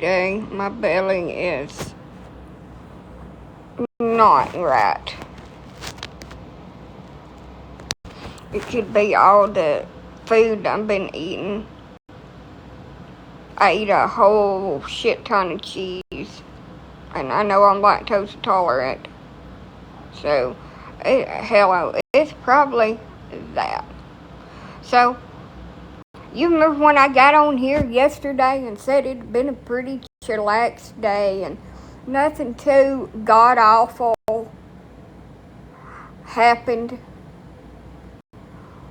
Today, my belly is not right. It could be all the food I've been eating. I eat a whole shit ton of cheese, and I know I'm lactose intolerant. So, it's probably that. So, you remember when I got on here yesterday and said it'd been a pretty chillax day and nothing too god-awful happened?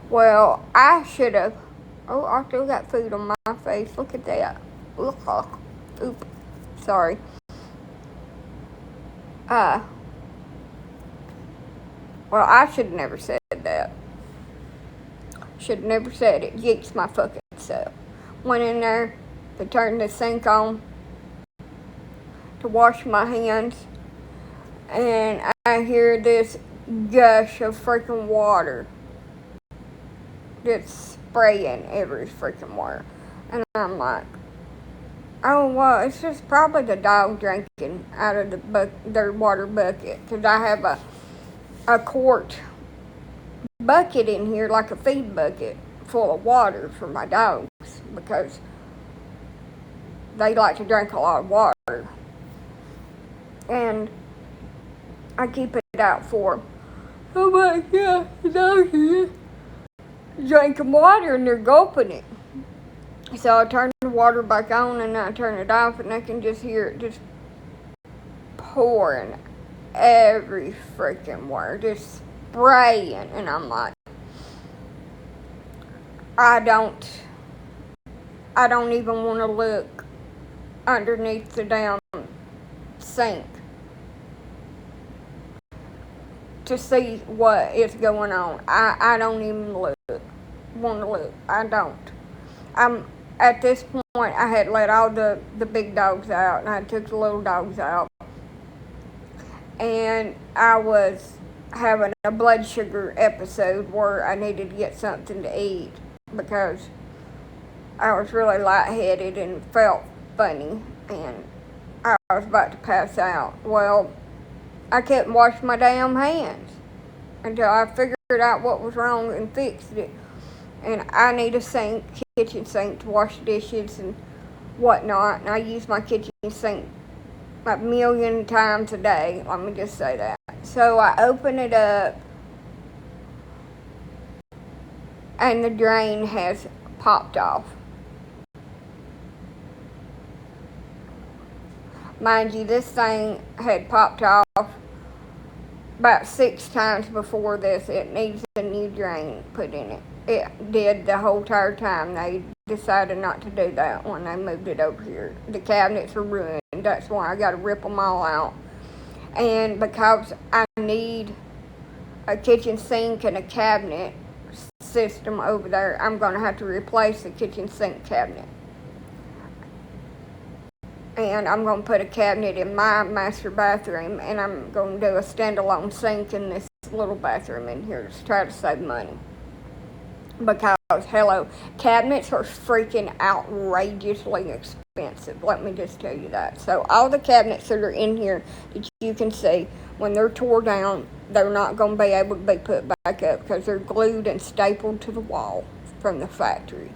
Well, I should have. Oh, I still got food on my face. Look at that. Oop. Sorry. Well, I should have never said that. Should have never said it. Jinxed my fucking self. Went in there to turn the sink on to wash my hands, and I hear this gush of freaking water that's spraying every freaking where. And I'm like, oh, well, it's just probably the dog drinking out of their water bucket. Because I have a quart bucket in here, like a feed bucket, full of water for my dogs. Because they like to drink a lot of water. And I keep it out for them. Oh my God, the dog's here drinking water and they're gulping it. So I turn the water back on and I turn it off and I can just hear it just pouring every freaking where, just spraying. And I'm like, I don't even want to look underneath the damn sink to see what is going on. I don't even want to look. I don't. At this point, I had let all the big dogs out, and I took the little dogs out. And I was having a blood sugar episode where I needed to get something to eat because I was really lightheaded and felt funny, and I was about to pass out. Well, I couldn't wash my damn hands until I figured out what was wrong and fixed it. And I need a kitchen sink to wash dishes and whatnot. And I use my kitchen sink a million times a day. Let me just say that. So I open it up, and the drain has popped off. Mind you, this thing had popped off about 6 times before this. It needs a new drain put in it. It did the whole entire time. They decided not to do that when they moved it over here. The cabinets are ruined. That's why I got to rip them all out. And because I need a kitchen sink and a cabinet system over there, I'm going to have to replace the kitchen sink cabinet. And I'm going to put a cabinet in my master bathroom, and I'm going to do a standalone sink in this little bathroom in here to try to save money. Because, hello, cabinets are freaking outrageously expensive. Let me just tell you that. So, all the cabinets that are in here that you can see, when they're tore down, they're not going to be able to be put back up because they're glued and stapled to the wall from the factory.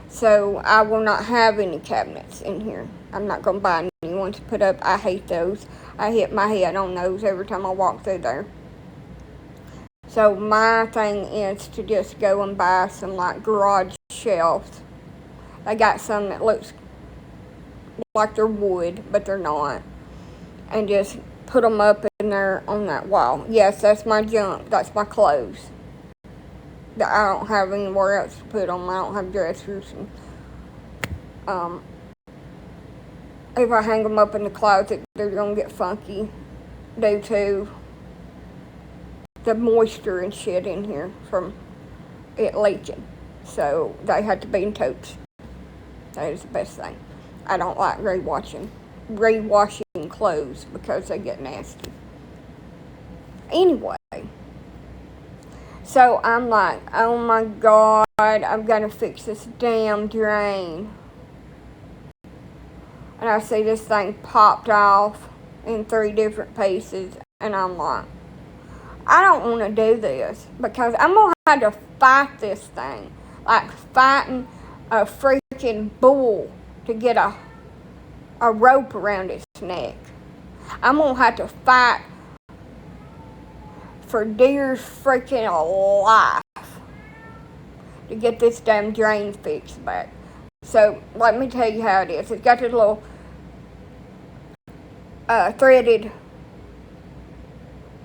So, I will not have any cabinets in here. I'm not going to buy any ones to put up. I hate those. I hit my head on those every time I walk through there. So my thing is to just go and buy some like garage shelves. They got some that looks like they're wood, but they're not. And just put them up in there on that wall. Yes, that's my junk. That's my clothes that I don't have anywhere else to put them. I don't have dressers. And, if I hang them up in the closet, they're going to get funky due to the moisture and shit in here from it leaking. So they had to be in totes. That is the best thing. I don't like rewashing clothes because they get nasty. Anyway, so I'm like, oh my God, I'm gonna fix this damn drain. and I see this thing popped off in 3 different pieces, and I'm like, I don't want to do this because I'm going to have to fight this thing. Like fighting a freaking bull to get a rope around its neck. I'm going to have to fight for deer's freaking life to get this damn drain fixed back. So, let me tell you how it is. It's got this little threaded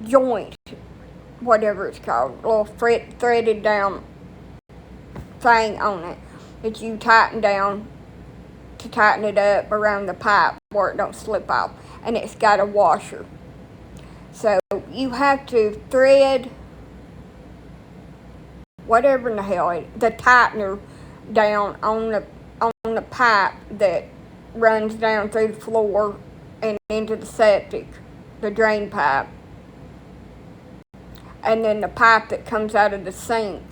joint, whatever it's called, little threaded down thing on it that you tighten down to tighten it up around the pipe where it don't slip off. And it's got a washer. So you have to thread whatever in the hell the tightener down on the pipe that runs down through the floor and into the septic, the drain pipe, and then the pipe that comes out of the sink.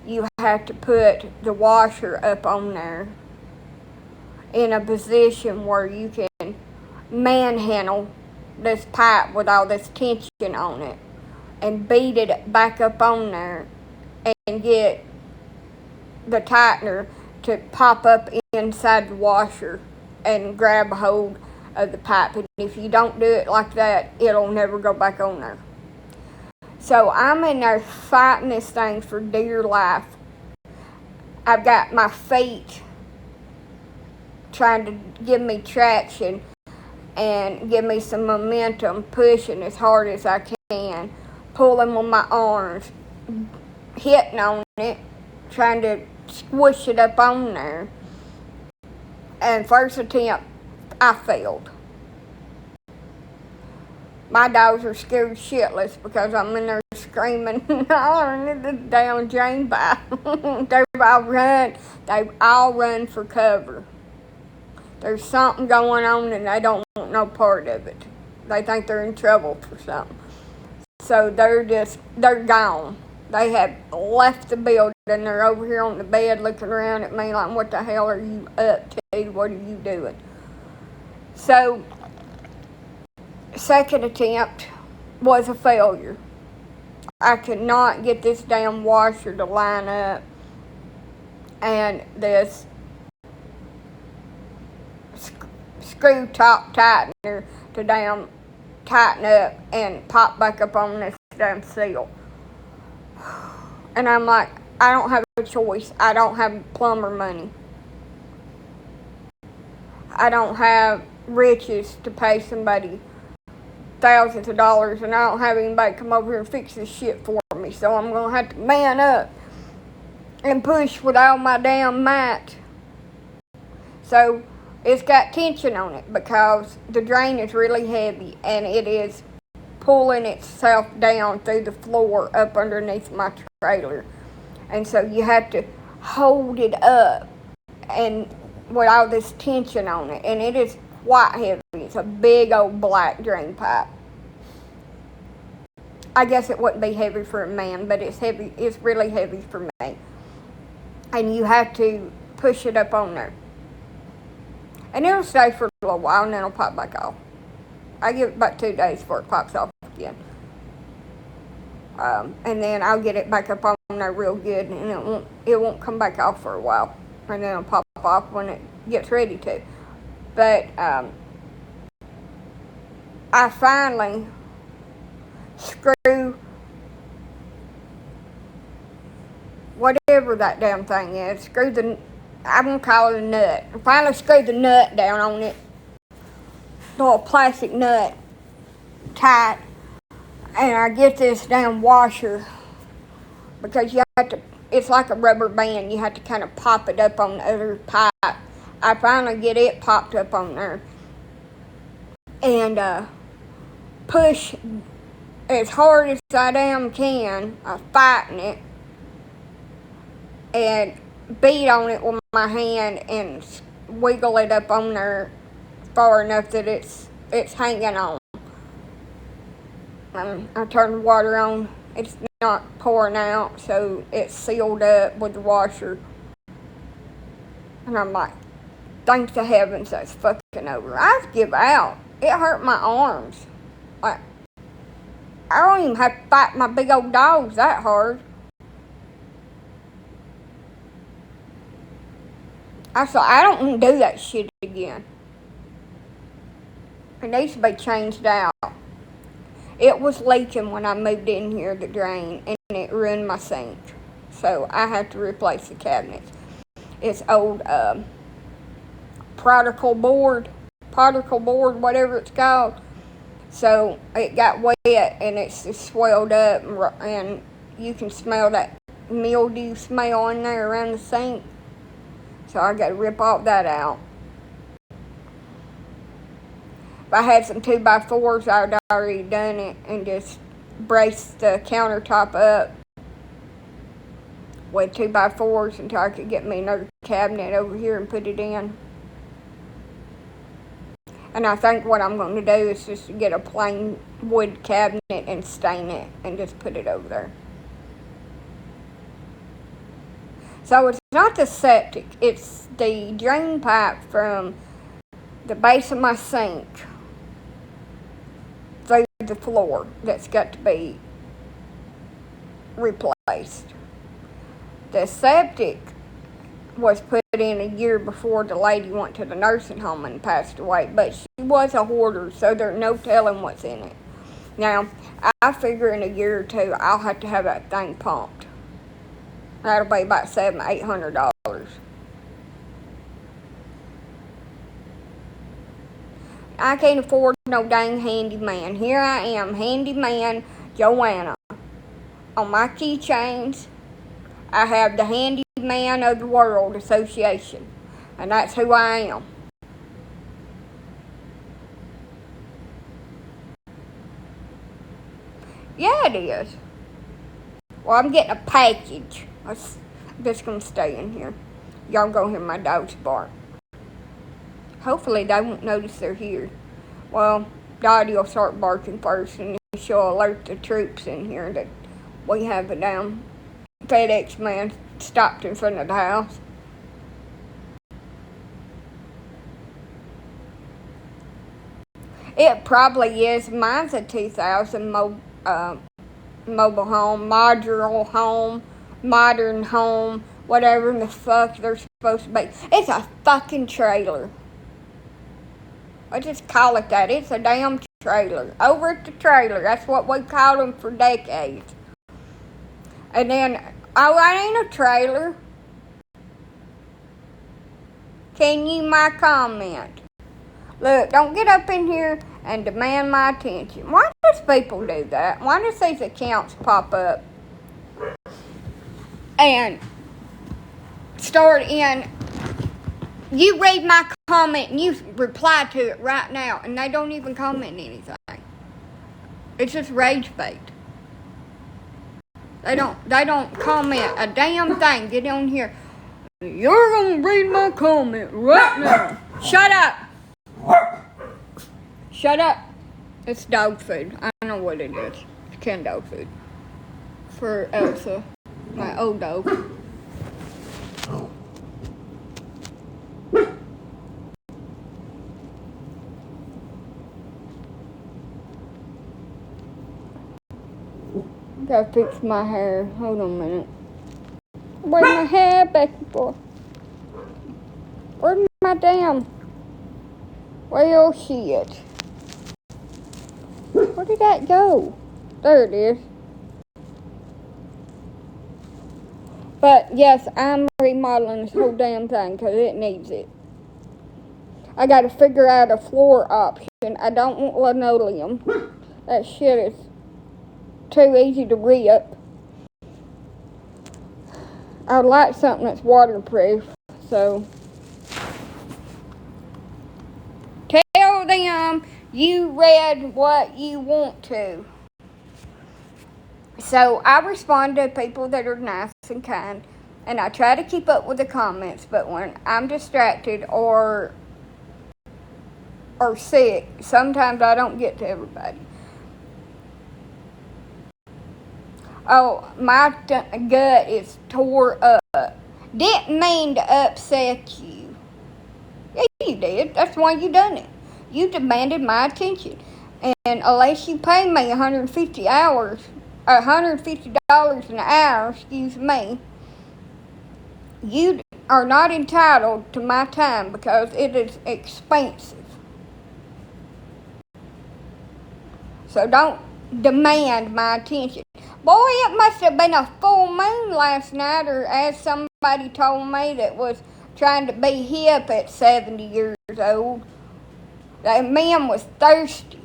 You have to put the washer up on there in a position where you can manhandle this pipe with all this tension on it and beat it back up on there and get the tightener to pop up inside the washer and grab a hold of the pipe. And if you don't do it like that, it'll never go back on there. So I'm in there fighting this thing for dear life. I've got my feet trying to give me traction and give me some momentum, pushing as hard as I can, pulling with my arms, hitting on it, trying to squish it up on there. And first attempt, I failed. My dogs are scared shitless because I'm in there screaming and hollering at the damn drain pipe. They all run for cover. There's something going on and they don't want no part of it. They think they're in trouble for something. So they're gone. They have left the building. They're over here on the bed looking around at me like, what the hell are you up to? What are you doing? So, second attempt was a failure. I could not get this damn washer to line up, and this screw top tightener to damn tighten up and pop back up on this damn seal. And I'm like, I don't have a choice. I don't have plumber money. I don't have riches to pay somebody thousands of dollars, and I don't have anybody come over here and fix this shit for me. So I'm going to have to man up and push with all my damn might. So it's got tension on it because the drain is really heavy and it is pulling itself down through the floor up underneath my trailer. And so you have to hold it up and with all this tension on it. And it is quite heavy. It's a big old black drain pipe. I guess it wouldn't be heavy for a man, but it's heavy. It's really heavy for me. And you have to push it up on there. And it'll stay for a little while and then it'll pop back off. I give it about 2 days before it pops off again. And then I'll get it back up on there real good, and it won't come back off for a while. And then it'll pop off when it gets ready to. But I finally screw whatever that damn thing is. I'm going to call it a nut. I finally screwed the nut down on it. Little plastic nut. Tight. And I get this damn washer. Because you have to, it's like a rubber band. You have to kind of pop it up on the other pipe. I finally get it popped up on there. And push as hard as I damn can. I'm fighting it. And beat on it with my hand and wiggle it up on there far enough that it's hanging on. I turn the water on. It's not pouring out, so it's sealed up with the washer. And I'm like, thanks to heavens, that's fucking tripping over. I'd give out. It hurt my arms. Like, I don't even have to fight my big old dogs that hard. I said, I don't want to do that shit again. It needs to be changed out. It was leaking when I moved in here, the drain, and it ruined my sink. So I had to replace the cabinets. It's old particle board, whatever it's called. So it got wet and it's just swelled up, and you can smell that mildew smell in there around the sink. So I got to rip all that out. If I had some 2x4s, I'd already done it and just braced the countertop up with 2x4s until I could get me another cabinet over here and put it in. And I think what I'm going to do is just get a plain wood cabinet and stain it and just put it over there. So it's not the septic, it's the drain pipe from the base of my sink through the floor that's got to be replaced. The septic was put in a year before the lady went to the nursing home and passed away, but she was a hoarder, so there's no telling what's in it. Now, I figure in a year or two, I'll have to have that thing pumped. That'll be about $700-800. I can't afford no dang handyman. Here I am, handyman Joanna. On my keychains, I have the Handyman of the World Association, and that's who I am. Yeah, it is. Well, I'm getting a package. I'm just going to stay in here. Y'all go hear my dogs bark. Hopefully they won't notice they're here. Well, Dottie will start barking first, and she'll alert the troops in here that we have a damn FedEx man stopped in front of the house. It probably is. Mine's a 2000 mobile home, modular home, modern home, whatever the fuck they're supposed to be. It's a fucking trailer. I just call it that. It's a damn trailer. Over at the trailer. That's what we called them for decades. And then, oh, that ain't a trailer. Can you my comment? Look, don't get up in here and demand my attention. Why does people do that? Why does these accounts pop up and start in, you read my comment and you reply to it right now, and they don't even comment anything. It's just rage bait. They don't comment a damn thing. Get on here. You're gonna read my comment right now. Shut up. Shut up. It's dog food. I know what it is. It's canned dog food. For Elsa, my old dog. Gotta fix my hair. Hold on a minute. Where's my hair back and forth? Where's my damn? Well, shit. Where did that go? There it is. But, yes, I'm remodeling this whole damn thing because it needs it. I gotta figure out a floor option. I don't want linoleum. That shit is too easy to rip. I would like something that's waterproof, so tell them you read what you want to. So I respond to people that are nice and kind, and I try to keep up with the comments, but when I'm distracted or sick, sometimes I don't get to everybody. Oh, my gut is tore up. Didn't mean to upset you. Yeah, you did. That's why you done it. You demanded my attention. And unless you pay me $150 an hour, excuse me, you are not entitled to my time because it is expensive. So don't demand my attention. Boy, it must have been a full moon last night, or as somebody told me that was trying to be hip at 70 years old. That man was thirsty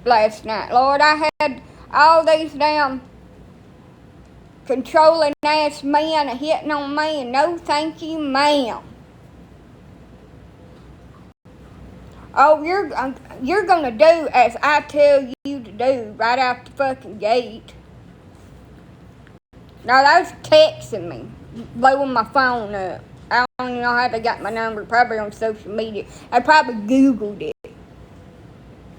last night. Lord, I had all these damn controlling ass men hitting on me, and no thank you, ma'am. Oh, you're gonna do as I tell you to do right out the fucking gate. Now, those texting me, blowing my phone up. I don't even know how they got my number, probably on social media. I probably Googled it.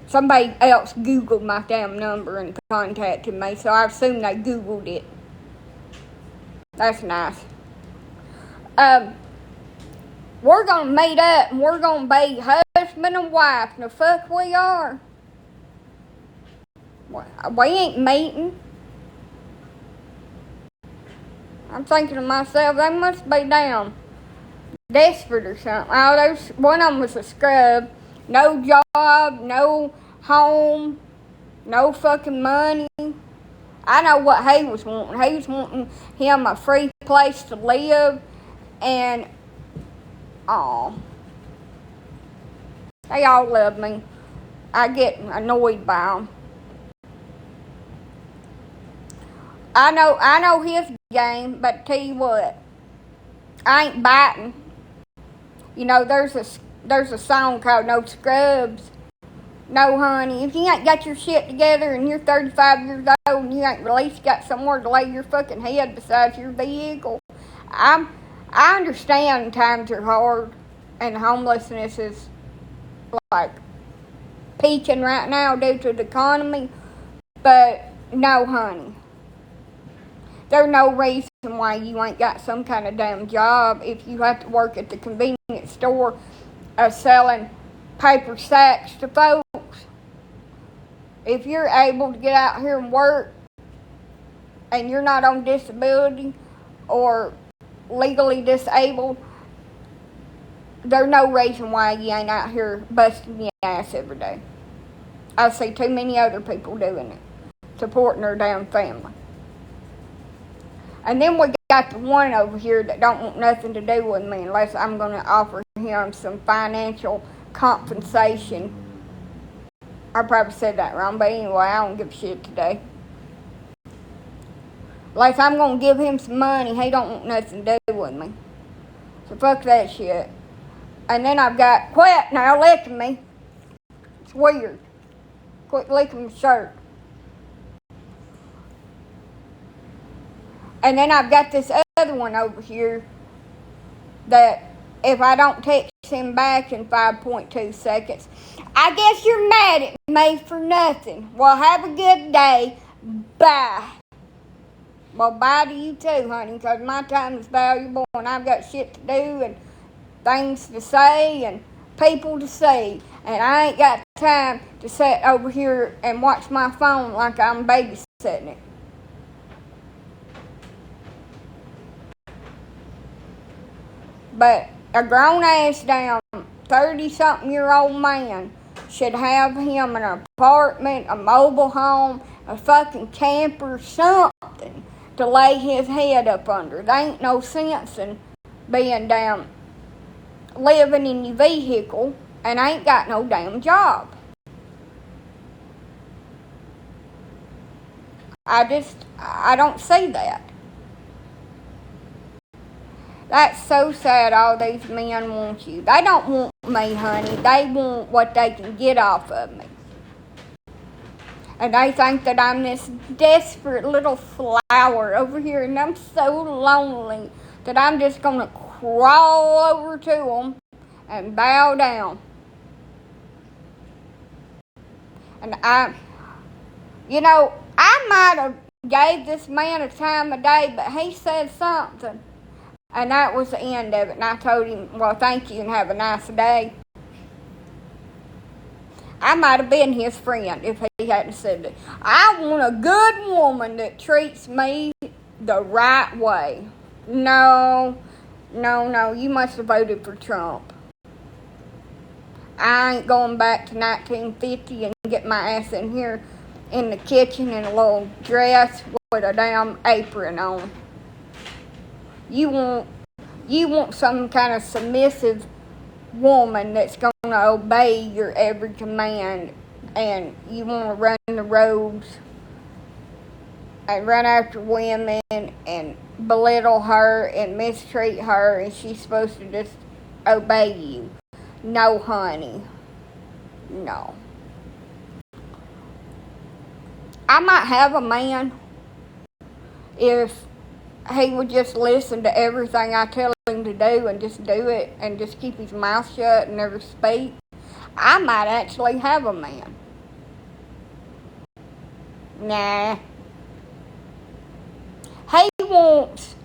Somebody else Googled my damn number and contacted me, so I assume they Googled it. That's nice. We're gonna meet up and we're gonna be husband and wife. The fuck we are. We ain't meeting. I'm thinking to myself, they must be damn desperate or something. Oh, one of them was a scrub. No job, no home, no fucking money. I know what he was wanting. He was wanting him a free place to live, and they all love me. I get annoyed by them. I know his game, but tell you what, I ain't biting. You know, there's a song called "No Scrubs, No Honey." If you ain't got your shit together and you're 35 years old and you ain't at least got somewhere to lay your fucking head besides your vehicle, I understand times are hard and homelessness is like peaking right now due to the economy, but no, honey. There's no reason why you ain't got some kind of damn job if you have to work at the convenience store selling paper sacks to folks. If you're able to get out here and work and you're not on disability or legally disabled, there's no reason why you ain't out here busting your ass every day. I see too many other people doing it, supporting their damn family. And then we got the one over here that don't want nothing to do with me unless I'm going to offer him some financial compensation. I probably said that wrong, but anyway, I don't give a shit today. Unless I'm going to give him some money, he don't want nothing to do with me. So fuck that shit. And then I've got, quit now licking me. It's weird. Quit licking my shirt. And then I've got this other one over here that if I don't text him back in 5.2 seconds, I guess you're mad at me for nothing. Well, have a good day. Bye. Well, bye to you too, honey, because my time is valuable and I've got shit to do and things to say and people to see. And I ain't got time to sit over here and watch my phone like I'm babysitting it. But a grown-ass damn 30-something-year-old man should have him an apartment, a mobile home, a fucking camper, something to lay his head up under. There ain't no sense in being damn living in your vehicle and ain't got no damn job. I don't see that. That's so sad all these men want you. They don't want me, honey. They want what they can get off of me. And they think that I'm this desperate little flower over here and I'm so lonely that I'm just going to crawl over to them and bow down. And I might have gave this man a time of day, but he said something And that was the end of it. And I told him, well, thank you and have a nice day. I might have been his friend if he hadn't said that. I want a good woman that treats me the right way. No, you must have voted for Trump. I ain't going back to 1950 and get my ass in here in the kitchen in a little dress with a damn apron on. You want some kind of submissive woman that's going to obey your every command, and you want to run the roads and run after women and belittle her and mistreat her, and she's supposed to just obey you. No, honey. No. I might have a man if he would just listen to everything I tell him to do and just do it and just keep his mouth shut and never speak. I might actually have a man. Nah. He wants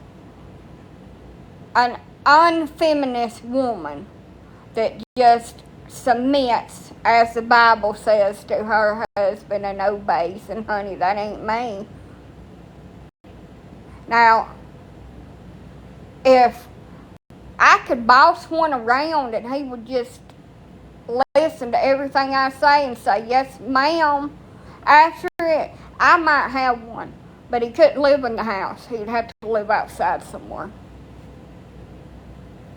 an unfeminist woman that just submits, as the Bible says, to her husband and obeys. And honey, that ain't me. Now, if I could boss one around and he would just listen to everything I say and say, yes, ma'am, after it, I might have one. But he couldn't live in the house. He'd have to live outside somewhere.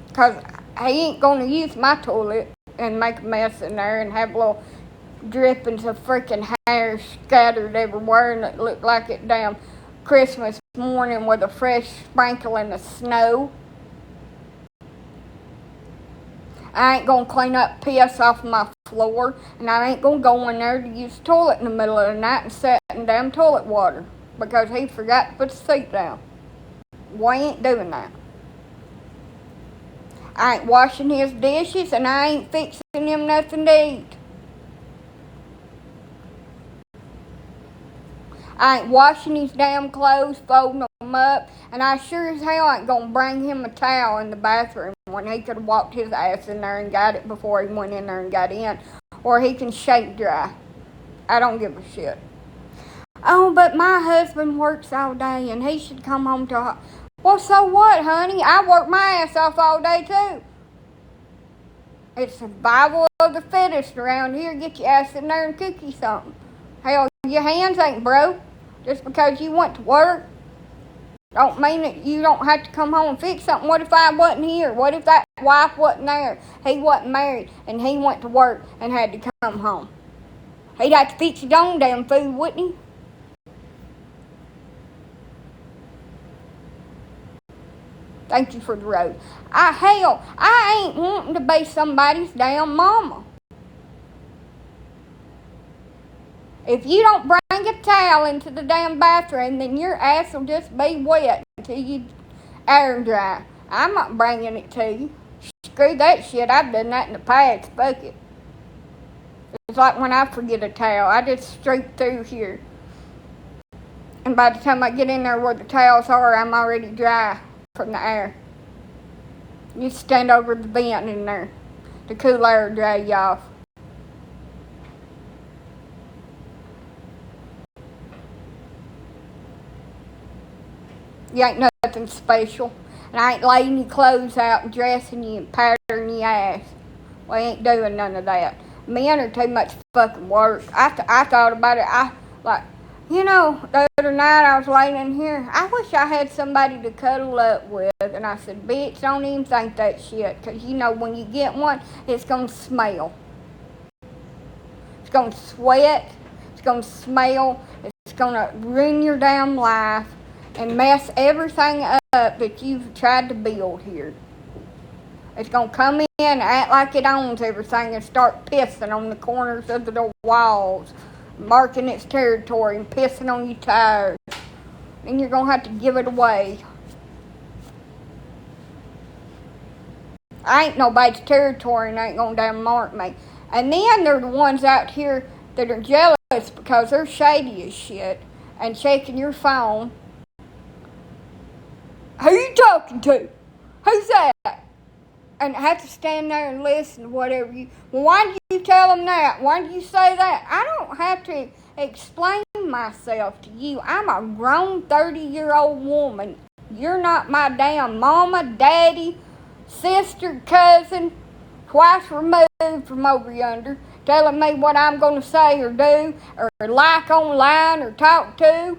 Because he ain't going to use my toilet and make a mess in there and have little drippings of freaking hair scattered everywhere and it looked like it damn Christmas morning with a fresh sprinkling of snow. I ain't going to clean up piss off my floor, and I ain't going to go in there to use the toilet in the middle of the night and set in damn toilet water because he forgot to put the seat down. We ain't doing that. I ain't washing his dishes, and I ain't fixing him nothing to eat. I ain't washing his damn clothes, folding them up, and I sure as hell ain't gonna bring him a towel in the bathroom when he could have walked his ass in there and got it before he went in there and got in. Or he can shake dry. I don't give a shit. Oh, but my husband works all day and he should come home to... Well, so what, honey? I work my ass off all day, too. It's survival of the fittest around here. Get your ass in there and cook you something. Hell, your hands ain't broke. Just because you went to work don't mean that you don't have to come home and fix something. What if I wasn't here? What if that wife wasn't there? He wasn't married and he went to work and had to come home. He'd have to fix his own damn food, wouldn't he? Thank you for the road. I ain't wanting to be somebody's damn mama. If you don't bring a towel into the damn bathroom, then your ass will just be wet until you air dry. I'm not bringing it to you. Screw that shit. I've done that in the past. Fuck it. It's like when I forget a towel. I just streak through here. And by the time I get in there where the towels are, I'm already dry from the air. You stand over the vent in there. The cool air will dry you off. You ain't nothing special. And I ain't laying your clothes out and dressing you and powdering your ass. We ain't doing none of that. Men are too much fucking work. I thought about it. The other night I was laying in here. I wish I had somebody to cuddle up with. And I said, bitch, don't even think that shit. Because when you get one, it's going to smell. It's going to sweat. It's going to smell. It's going to ruin your damn life. And mess everything up that you've tried to build here. It's going to come in and act like it owns everything and start pissing on the corners of the walls, marking its territory and pissing on your tires. And you're going to have to give it away. I ain't nobody's territory and ain't going to damn mark me. And then they're the ones out here that are jealous because they're shady as shit and checking your phone. Who you talking to? Who's that? And I have to stand there and listen to whatever you... Well, why do you tell them that? Why do you say that? I don't have to explain myself to you. I'm a grown 30-year-old woman. You're not my damn mama, daddy, sister, cousin, twice removed from over yonder, telling me what I'm going to say or do, or like online or talk to.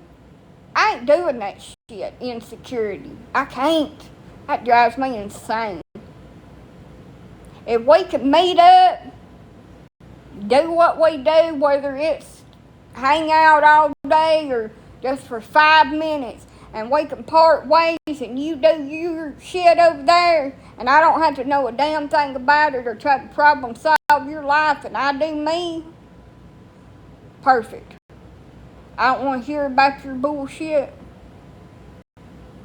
I ain't doing that shit. Insecurity. I can't. That drives me insane. If we could meet up, do what we do, whether it's hang out all day or just for 5 minutes, and we can part ways and you do your shit over there, and I don't have to know a damn thing about it or try to problem solve your life, and I do me, perfect. I don't want to hear about your bullshit.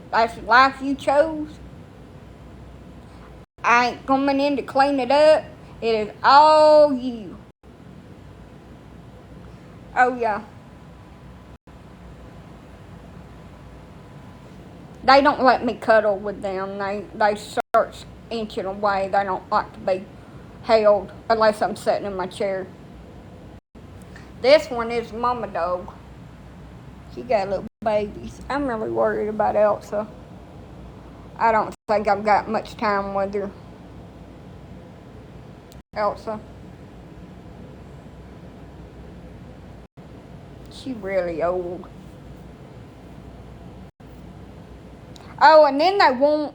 That's the life you chose. I ain't coming in to clean it up. It is all you. Oh, yeah. They don't let me cuddle with them. They start inching away. They don't like to be held unless I'm sitting in my chair. This one is Mama Dog. She got little babies. I'm really worried about Elsa. I don't think I've got much time with her. Elsa. She really old. Oh, and then they want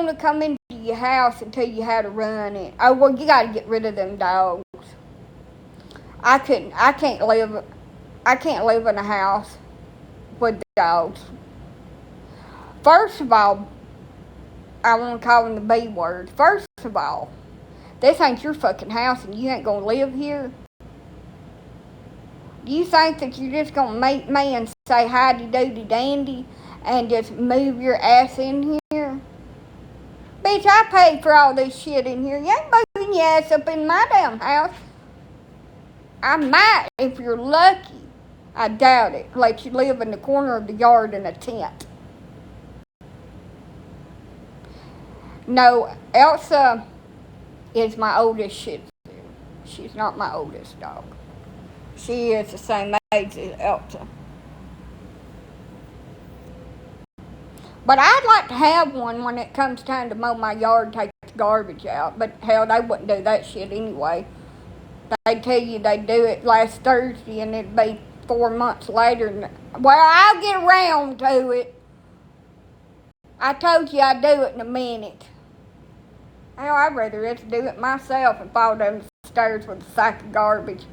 to come into your house and tell you how to run it. Oh, well, you got to get rid of them dogs. I can't live in a house with dogs. First of all, I want to call them the B word. First of all, this ain't your fucking house and you ain't going to live here. Do you think that you're just going to meet me and say howdy-doody dandy and just move your ass in here? Bitch, I paid for all this shit in here. You ain't moving your ass up in my damn house. I might, if you're lucky. I doubt it. Let you live in the corner of the yard in a tent. No, Elsa is my oldest Shih Tzu. She's not my oldest dog. She is the same age as Elsa. But I'd like to have one when it comes time to mow my yard, take the garbage out. But hell, they wouldn't do that shit anyway. They'd tell you they'd do it last Thursday and it'd be 4 months later. Well, I'll get around to it. I told you I'd do it in a minute. Hell, I'd rather just do it myself and fall down the stairs with a sack of garbage.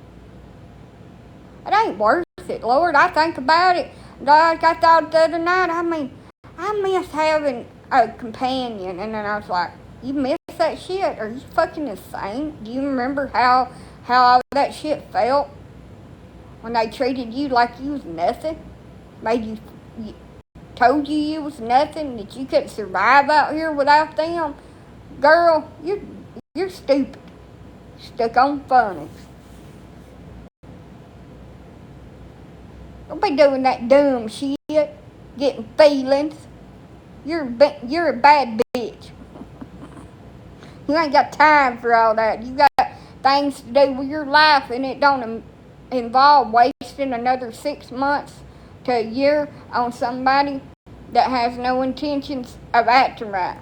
It ain't worth it, Lord. I think about it. Like I thought the other night, I miss having a companion. And then I was like, you miss that shit? Are you fucking insane? Do you remember how all that shit felt? When they treated you like you was nothing? Made you told you was nothing, that you couldn't survive out here without them? Girl, you're stupid. Stuck on funny. Don't be doing that dumb shit. Getting feelings. You're a bad bitch. You ain't got time for all that. You got things to do with your life, and it don't involve wasting another 6 months to a year on somebody that has no intentions of acting right.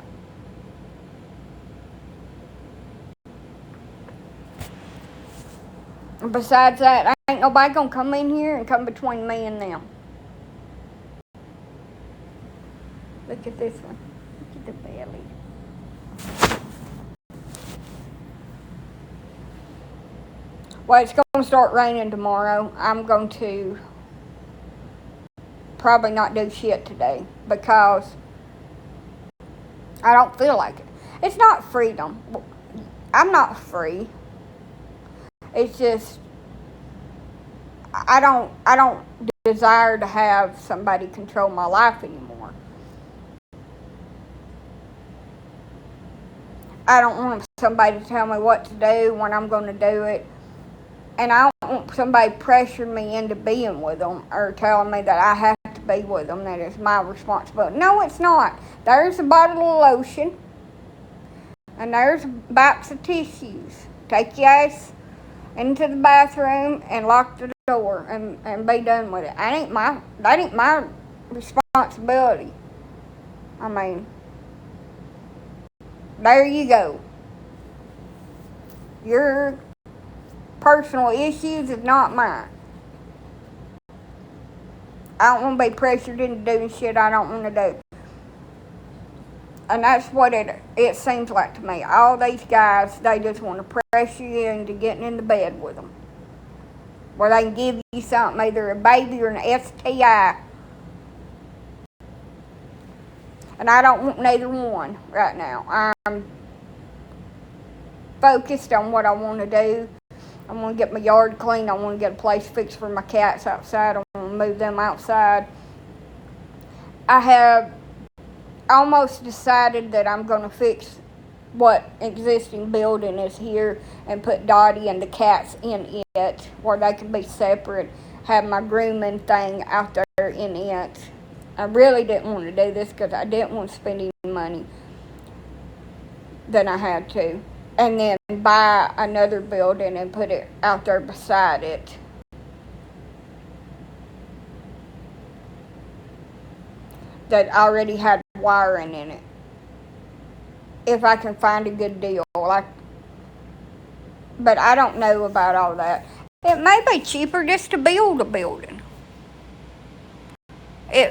And besides that, ain't nobody gonna come in here and come between me and them. Look at this one. Look at the belly. Well, it's going to start raining tomorrow. I'm going to probably not do shit today because I don't feel like it. It's not freedom. I'm not free. It's just I don't desire to have somebody control my life anymore. I don't want somebody to tell me what to do, when I'm going to do it. And I don't want somebody pressuring me into being with them or telling me that I have to be with them, that it's my responsibility. No, it's not. There's a bottle of lotion, and there's a box of tissues. Take your ass into the bathroom and lock the door and be done with it. That ain't my responsibility. I mean, there you go. Your personal issues is not mine. I don't want to be pressured into doing shit I don't want to do. And that's what it seems like to me. All these guys, they just want to pressure you into getting in the bed with them, where they can give you something, either a baby or an STI. And I don't want neither one right now. I'm focused on what I want to do. I want to get my yard clean. I want to get a place fixed for my cats outside. I want to move them outside. I have almost decided that I'm going to fix what existing building is here and put Dottie and the cats in it, where they can be separate. Have my grooming thing out there in it. I really didn't want to do this because I didn't want to spend any money than I had to. And then buy another building and put it out there beside it. That already had wiring in it. If I can find a good deal. But I don't know about all that. It may be cheaper just to build a building. They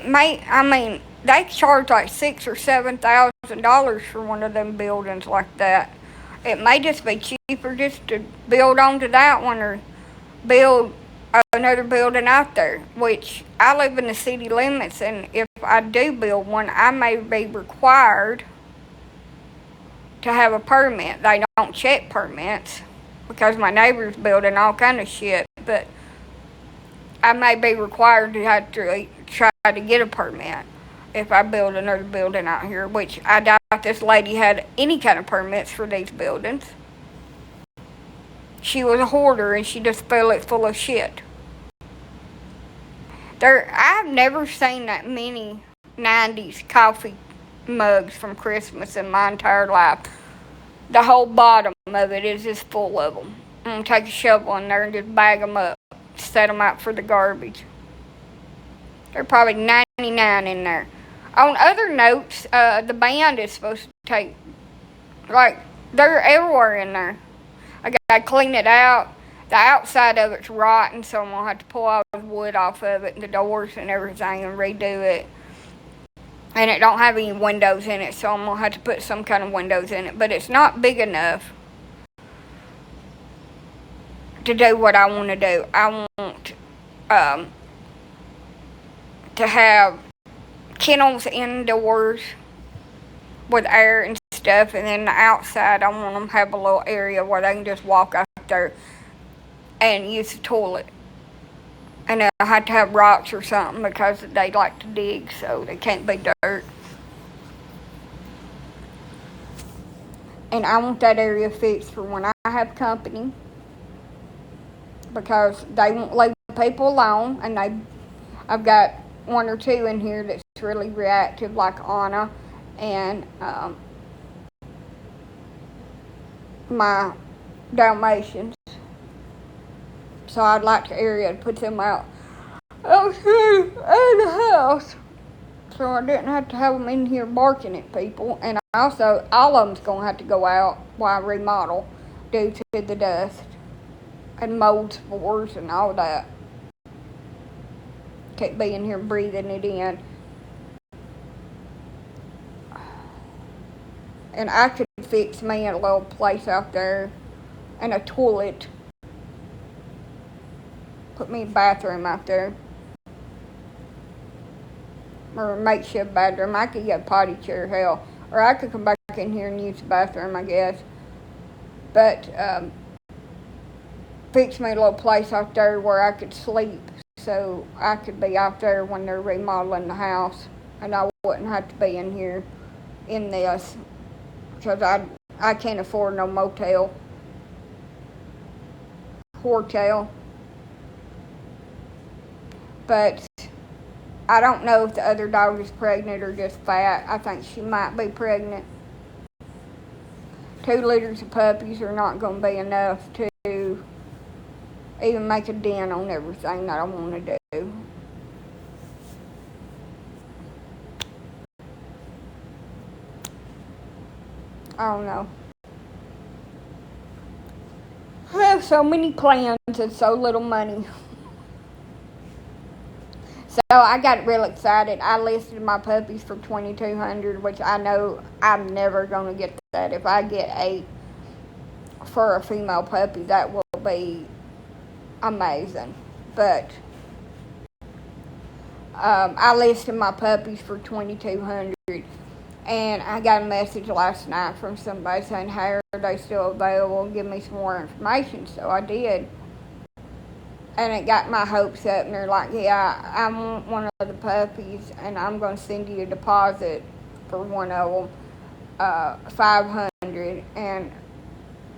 charge like $6,000 or $7,000 for one of them buildings like that. It may just be cheaper just to build onto that one or build another building out there, which I live in the city limits, and if I do build one, I may be required to have a permit. They don't check permits because my neighbor's building all kind of shit, but I may be required to have to try to get a permit if I build another building out here, which I doubt this lady had any kind of permits for these buildings. She was a hoarder and she just filled it full of shit. I've never seen that many 90s coffee mugs from Christmas in my entire life. The whole bottom of it is just full of them. I'm going to take a shovel in there and just bag them up, set them out for the garbage. There are probably 99 in there. On other notes, the band is supposed to take, they're everywhere in there. I gotta clean it out. The outside of it's rotten, so I'm gonna have to pull all the wood off of it, and the doors and everything, and redo it. And it don't have any windows in it, so I'm gonna have to put some kind of windows in it. But it's not big enough to do what I want to do. I want to have kennels indoors with air and stuff, and then the outside I want them to have a little area where they can just walk out there and use the toilet. And I have to have rocks or something because they like to dig, so they can't be dirt. And I want that area fixed for when I have company, because they won't leave people alone, and I've got one or two in here that's really reactive, like Anna and my Dalmatians. So I'd like the area to put them out outside the house, so I didn't have to have them in here barking at people. And also, all of them's going to have to go out while I remodel due to the dust and mold spores and all that. Can't be in here breathing it in. And I could fix me a little place out there and a toilet. Put me a bathroom out there. Or a makeshift bathroom. I could get a potty chair, hell. Or I could come back in here and use the bathroom, I guess. But, fix me a little place out there where I could sleep, so I could be out there when they're remodeling the house, and I wouldn't have to be in here in this, because I can't afford no motel, hotel. But I don't know if the other dog is pregnant or just fat. I think she might be pregnant. 2 litters of puppies are not going to be enough to even make a dent on everything that I want to do. I don't know. I have so many plans and so little money. So I got real excited. I listed my puppies for $2,200, which I know I'm never going to get that. If I get 8 for a female puppy, that will be amazing. But I listed my puppies for $2,200, and I got a message last night from somebody saying, "Hey, are they still available? Give me some more information." So I did. And it got my hopes up, and they're like, "Yeah, I want one of the puppies, and I'm going to send you a deposit for one of them, $500, and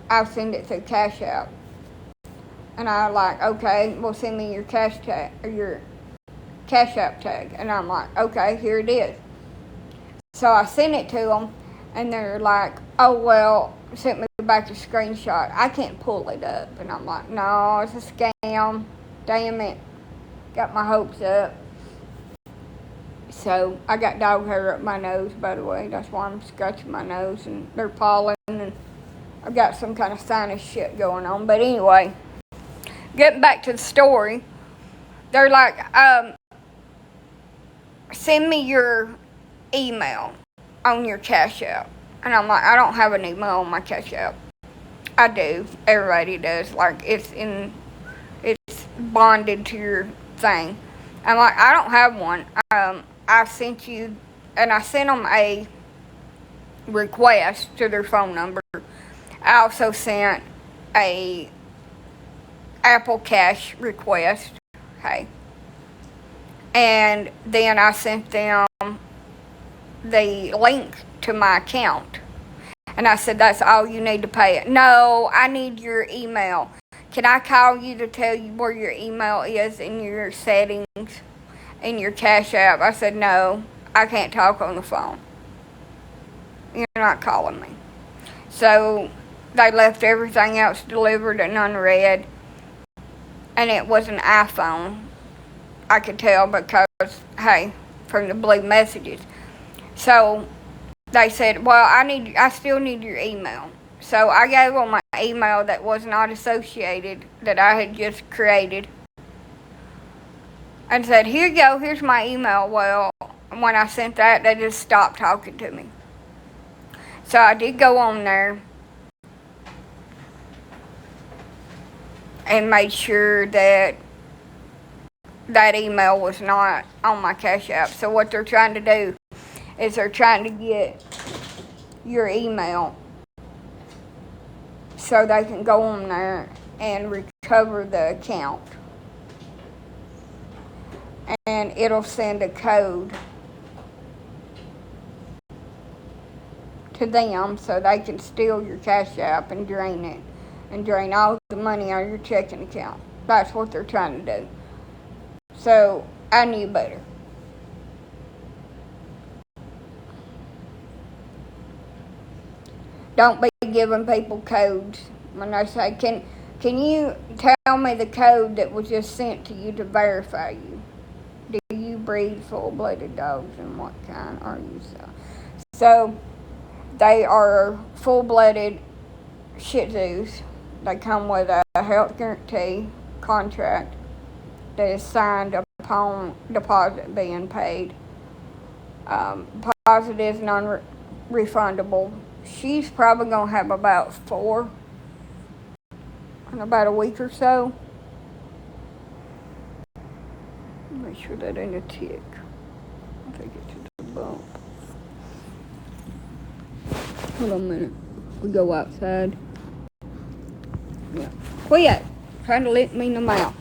I'll send it through Cash App." And I was like, "Okay, well, send me your Cash App tag." And I'm like, "Okay, here it is." So I sent it to them, and they're like, "Oh, well," sent me back a screenshot. I can't pull it up. And I'm like, "No, it's a scam. Damn it." Got my hopes up. So I got dog hair up my nose, by the way. That's why I'm scratching my nose, and they're falling, and I've got some kind of sinus shit going on. But anyway, getting back to the story, they're like, "Send me your email on your Cash App." And I'm like, "I don't have an email on my Cash App." I do. Everybody does. Like, it's bonded to your thing. I'm like, "I don't have one." I sent you, and I sent them a request to their phone number. I also sent a Apple Cash request. Hey. And then I sent them the link to my account. And I said, "That's all you need to pay it." "No, I need your email. Can I call you to tell you where your email is in your settings, in your Cash App?" I said, "No, I can't talk on the phone. You're not calling me." So they left everything else delivered and unread. And it was an iPhone. I could tell because, hey, from the blue messages. So they said, "Well, I still need your email." So I gave them my email that was not associated, that I had just created, and said, "Here you go, here's my email." Well, when I sent that, they just stopped talking to me. So I did go on there and made sure that that email was not on my Cash App. So what they're trying to do is they're trying to get your email so they can go on there and recover the account. And it'll send a code to them so they can steal your Cash App and drain it, and drain all the money out of your checking account. That's what they're trying to do. So I knew better. Don't be giving people codes when they say, can you tell me the code that was just sent to you to verify you? Do you breed full-blooded dogs, and what kind are you? So they are full-blooded Shih Tzus. They come with a health guarantee contract that is signed upon deposit being paid. Deposit is non-refundable. She's probably going to have about 4 in about a week or so. Make sure that ain't a tick. I think it's just a bump. Hold on a minute. We go outside. Yeah. Quit trying to lick me in the mouth.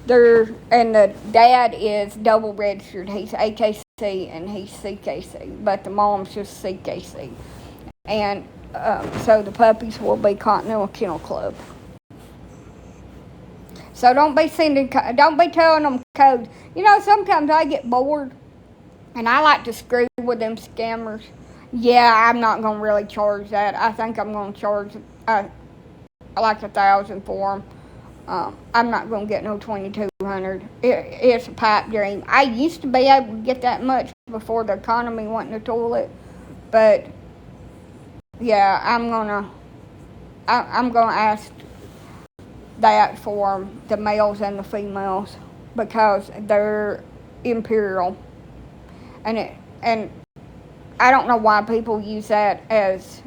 And the dad is double registered. He's AKC and he's CKC, but the mom's just CKC. And so the puppies will be Continental Kennel Club. So don't be telling them codes. You know, sometimes I get bored, and I like to screw with them scammers. Yeah, I'm not going to really charge that. I think I'm going to charge like $1,000 for them. I'm not going to get no $2,200. It's a pipe dream. I used to be able to get that much before the economy went in the toilet, but yeah, I'm gonna ask that for the males and the females because they're imperial, and I don't know why people use that as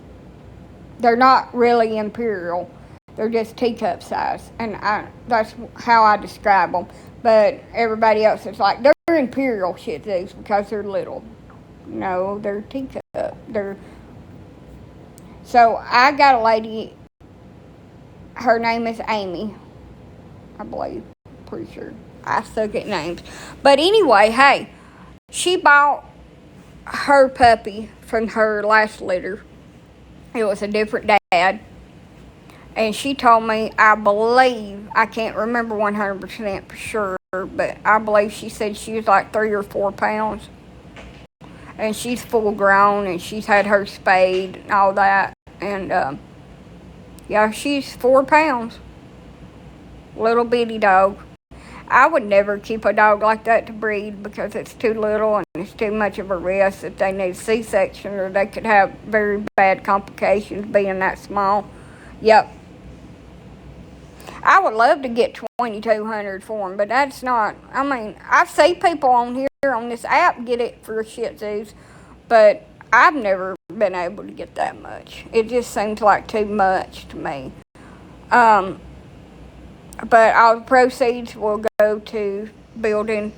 they're not really imperial. They're just teacup size, and that's how I describe them. But everybody else is like, they're imperial Shih Tzus because they're little. No, they're teacup. So I got a lady, her name is Amy, I believe, pretty sure. I suck at names. But anyway, hey, she bought her puppy from her last litter. It was a different dad. And she told me, I believe, I can't remember 100% for sure, but I believe she said she was like 3 or 4 pounds. And she's full grown, and she's had her spayed and all that. And, yeah, she's 4 pounds. Little bitty dog. I would never keep a dog like that to breed because it's too little and it's too much of a risk that they need a C-section or they could have very bad complications being that small. Yep. I would love to get $2,200 for them, but that's not, I mean, I see people on here on this app get it for Shih Tzus, but I've never been able to get that much. It just seems like too much to me. But all the proceeds will go to building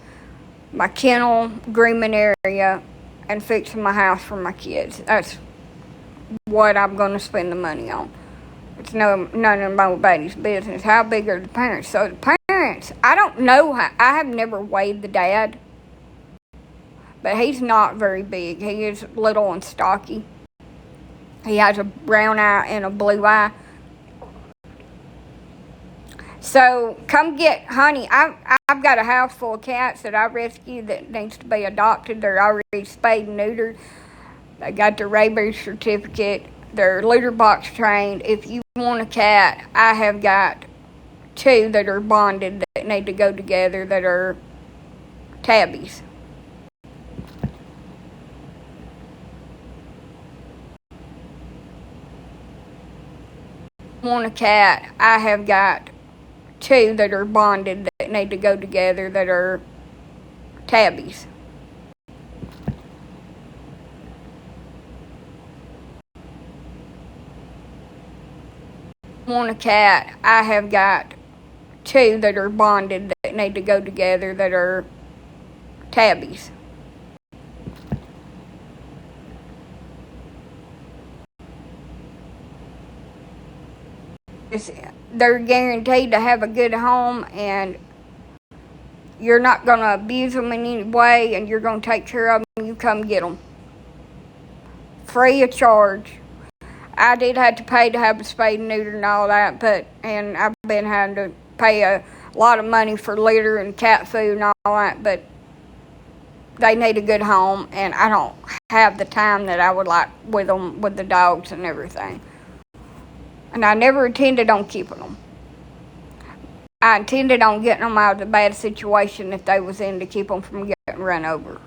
my kennel, grooming area, and fixing my house for my kids. That's what I'm going to spend the money on. It's none of my baby's business. How big are the parents? So the parents, I don't know. I have never weighed the dad, but he's not very big. He is little and stocky. He has a brown eye and a blue eye. So come get Honey. I've got a house full of cats that I rescued that needs to be adopted. They're already spayed and neutered. They got their rabies certificate. They're litter box trained. If you want a cat, I have got 2 that are bonded that need to go together that are tabbies. Want a cat, I have got 2 that are bonded that need to go together that are tabbies. Want a cat, I have got 2 that are bonded that need to go together that are tabbies. They're guaranteed to have a good home, and you're not going to abuse them in any way, and you're going to take care of them. You come get them. Free of charge. I did have to pay to have a spayed and neuter and all that, and I've been having to pay a lot of money for litter and cat food and all that, but they need a good home, and I don't have the time that I would like with them, with the dogs and everything. And I never intended on keeping them. I intended on getting them out of the bad situation that they was in to keep them from getting run over.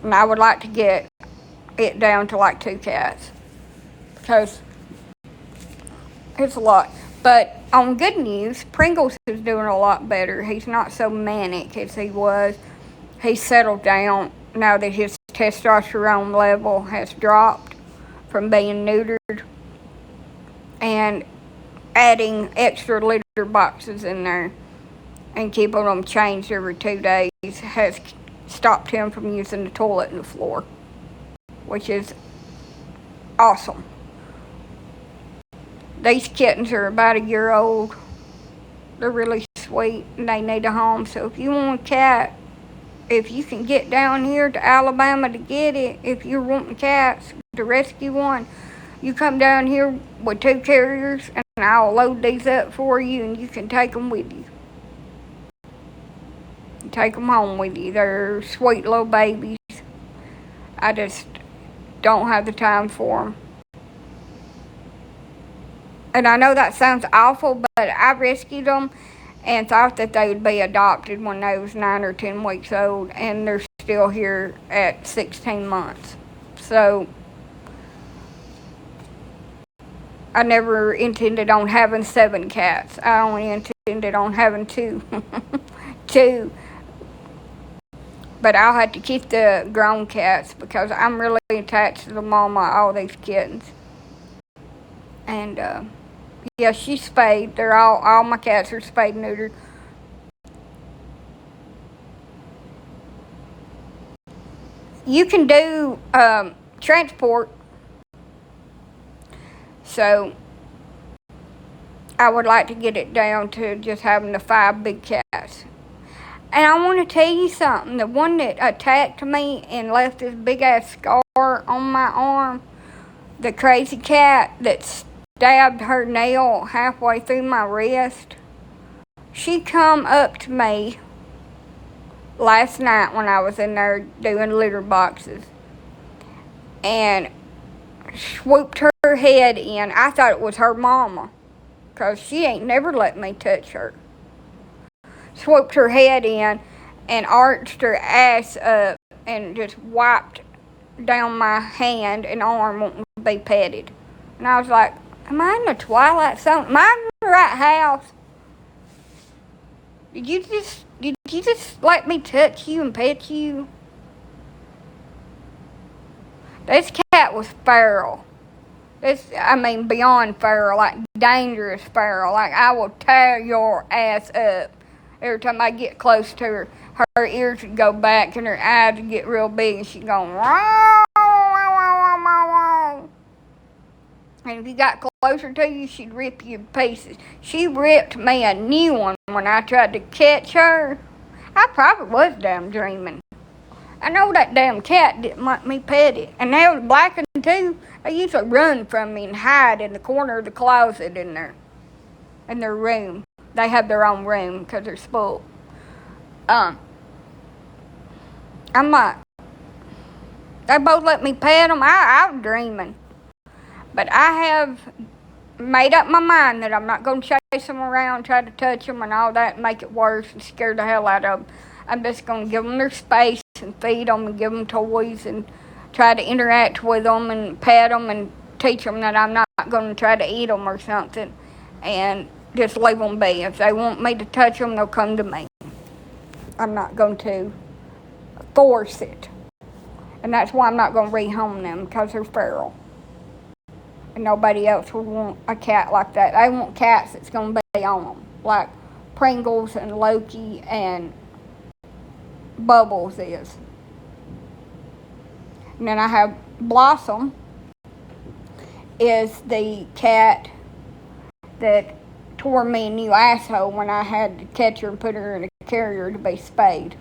And I would like to get it down to like 2 cats. Because it's a lot. But on good news, Pringles is doing a lot better. He's not so manic as he was. He's settled down now that his testosterone level has dropped from being neutered. And adding extra litter boxes in there and keeping them changed every 2 days has stopped him from using the toilet and the floor, which is awesome. These kittens are about a year old. They're really sweet and they need a home. So if you want a cat, if you can get down here to Alabama to get it, if you're wanting cats to rescue one, you come down here with 2 carriers and I'll load these up for you and you can take them with you. Take them home with you. They're sweet little babies. I just don't have the time for them. And I know that sounds awful, but I rescued them and thought that they would be adopted when they was 9 or 10 weeks old, and they're still here at 16 months. So I never intended on having 7 cats. I only intended on having 2. 2. But I'll have to keep the grown cats because I'm really attached to the mama of all these kittens. And yeah, she's spayed. They're all my cats are spayed and neutered. You can do transport. So I would like to get it down to just having the 5 big cats. And I want to tell you something. The one that attacked me and left this big ass scar on my arm, the crazy cat that stabbed her nail halfway through my wrist, she come up to me last night when I was in there doing litter boxes and swooped her head in. I thought it was her mama because she ain't never let me touch her. Swooped her head in and arched her ass up and just wiped down my hand and arm wanting to be petted. And I was like, am I in the Twilight Zone? Am I in the right house? Did you just let me touch you and pet you? This cat was feral. Beyond feral, like dangerous feral. Like, I will tear your ass up. Every time I get close to her, her ears would go back and her eyes would get real big and she'd go, wow, wow, wow, wow, wow. And if you got closer to you, she'd rip you to pieces. She ripped me a new one when I tried to catch her. I probably was damn dreaming. I know that damn cat didn't let me pet it. And they was black and too. They used to run from me and hide in the corner of the closet in their room. They have their own room because they're spoiled. I'm like, they both let me pet them. I was dreaming. But I have made up my mind that I'm not going to chase them around, try to touch them and all that and make it worse and scare the hell out of them. I'm just going to give them their space and feed them and give them toys and try to interact with them and pet them and teach them that I'm not going to try to eat them or something. And just leave them be. If they want me to touch them, they'll come to me. I'm not going to force it. And that's why I'm not going to rehome them, because they're feral. And nobody else would want a cat like that. They want cats that's going to be on them. Like Pringles and Loki and Bubbles is. And then I have Blossom, is the cat that tore me a new asshole when I had to catch her and put her in a carrier to be spayed.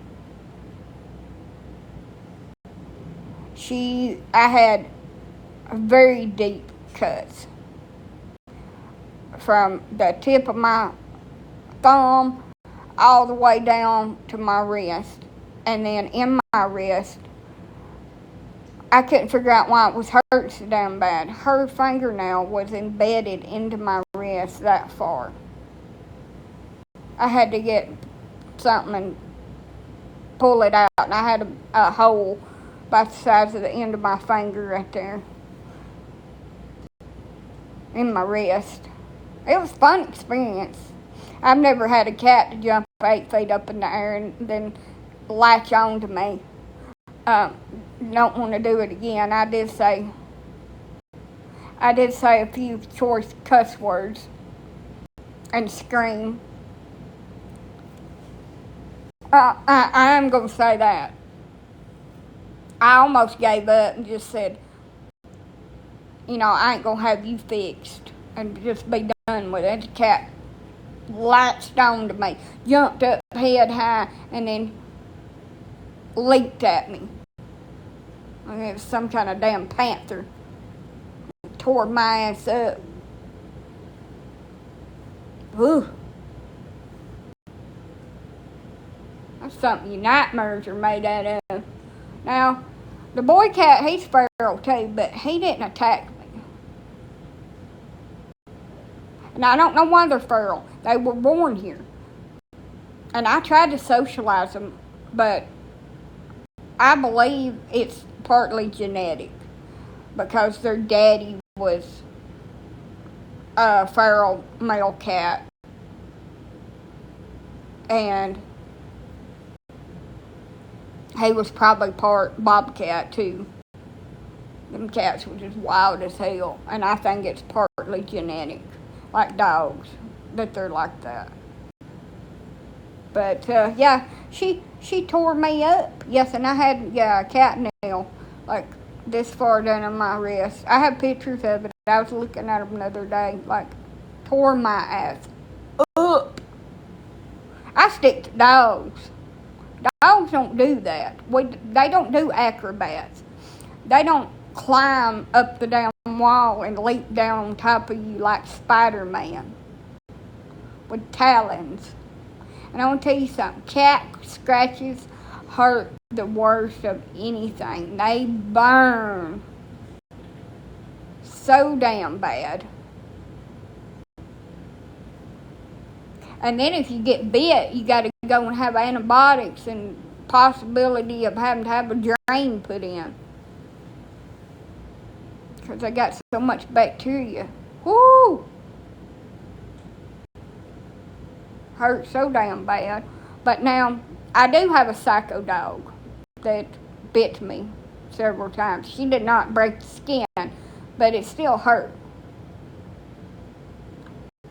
I had very deep cuts from the tip of my thumb all the way down to my wrist. And then in my wrist, I couldn't figure out why it was hurt so damn bad. Her fingernail was embedded into my wrist that far. I had to get something and pull it out. And I had a hole about the size of the end of my finger right there in my wrist. It was a fun experience. I've never had a cat to jump 8 feet up in the air and then latch on to me. Don't want to do it again. I did say a few choice cuss words and scream. I am going to say that. I almost gave up and just said, I ain't going to have you fixed and just be done with it. The cat latched on to me, jumped up head high, and then leaped at me. It was some kind of damn panther. Tore my ass up. Ooh. That's something your nightmares are made out of. Now, the boy cat, he's feral too, but he didn't attack me. And I don't know why they're feral. They were born here. And I tried to socialize them, but I believe it's partly genetic. Because their daddy was a feral male cat. And he was probably part bobcat too. Them cats were just wild as hell. And I think it's partly genetic. Like dogs. That they're like that. But, yeah. She tore me up. Yes, and I had, a cat nail. Like, this far down on my wrist. I have pictures of it. I was looking at them the other day. Like, tore my ass up. I stick to dogs. Dogs don't do that. They don't do acrobats. They don't climb up the damn wall and leap down on top of you like Spider-Man with talons. And I want to tell you something. Cat scratches hurt the worst of anything. They burn so damn bad. And then if you get bit, you got to go and have antibiotics and possibility of having to have a drain put in. Because they got so much bacteria. Whoo! Hurt so damn bad. But now, I do have a psycho dog that bit me several times. She did not break the skin, but it still hurt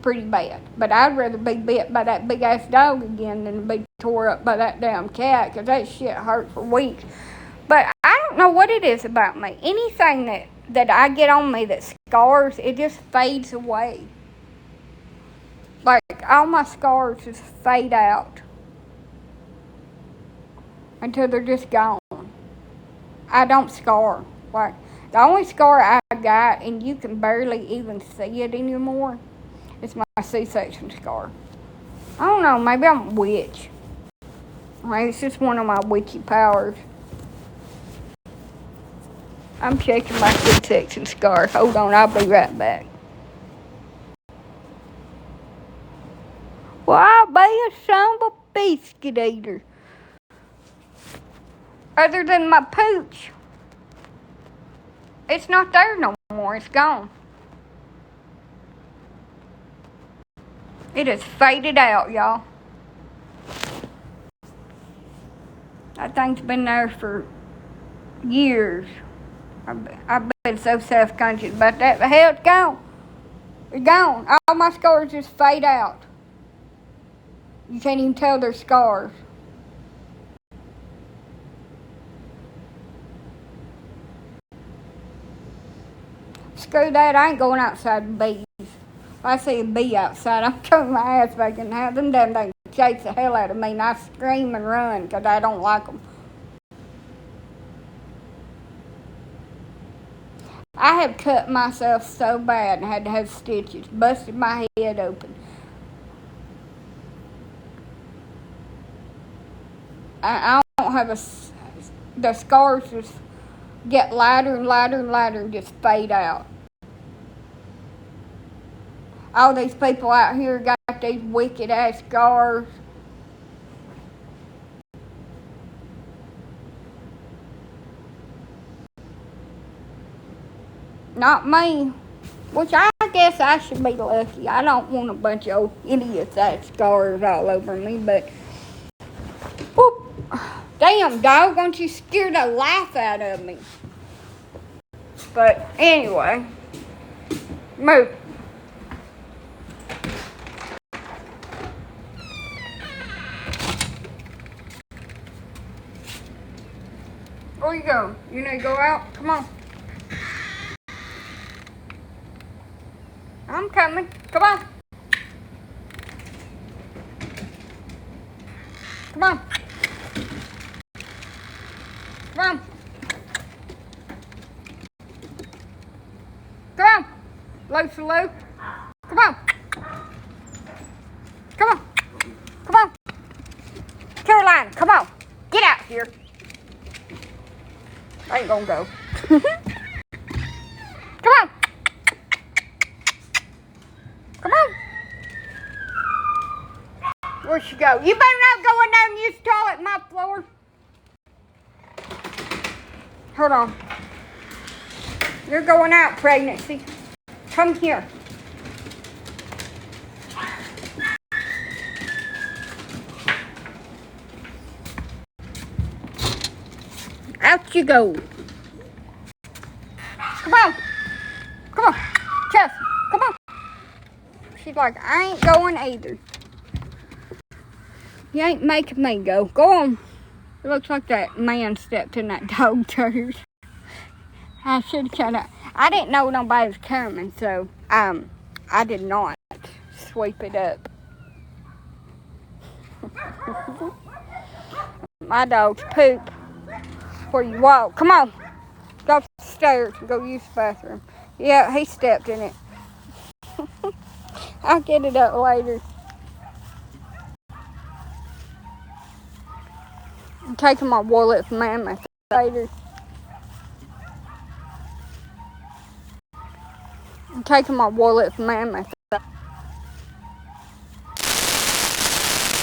pretty bad. But I'd rather be bit by that big ass dog again than be tore up by that damn cat, because that shit hurt for weeks. But I don't know what it is about me. Anything that I get on me that scars, it just fades away. Like, all my scars just fade out until they're just gone. I don't scar. Like, the only scar I got, and you can barely even see it anymore, is my C-section scar. I don't know, maybe I'm a witch. Maybe it's just one of my witchy powers. I'm checking my C-section scar. Hold on, I'll be right back. Well, I'll be a son of a biscuit eater. Other than my pooch, it's not there no more. It's gone. It has faded out, y'all. That thing's been there for years. I've been so self-conscious about that. But hell, it's gone. It's gone. All my scars just fade out. You can't even tell they're scars. Screw that, I ain't going outside with bees. If I see a bee outside, I'm throwing my ass back in the house. Them damn things chase the hell out of me, and I scream and run because I don't like them. I have cut myself so bad and had to have stitches, busted my head open. I don't have the scars just get lighter and lighter and lighter and just fade out. All these people out here got these wicked ass scars. Not me. Which I guess I should be lucky. I don't want a bunch of old idiots that scars all over me, but whoop. Damn, dog, don't you scare the life out of me. But anyway, move. Where you go? You need to go out? Come on. I'm coming. Come on. Come on. Come on. Come on. Loose. Come on. gonna go. Come on. Come on. Where'd she go? You better not go in there and use the toilet, my floor. Hold on. You're going out, pregnancy. Come here. Out you go. Come on. Come on. Chelsea, come on. She's like, I ain't going either. You ain't making me go. Go on. It looks like that man stepped in that dog turd. I should have shut up. I didn't know nobody was coming, so I did not sweep it up. My dogs poop before you walk. Come on. Go upstairs and go use the bathroom. Yeah, he stepped in it. I'll get it up later. I'm taking my wallet from Mammoth later. I'm taking my wallet from Mammoth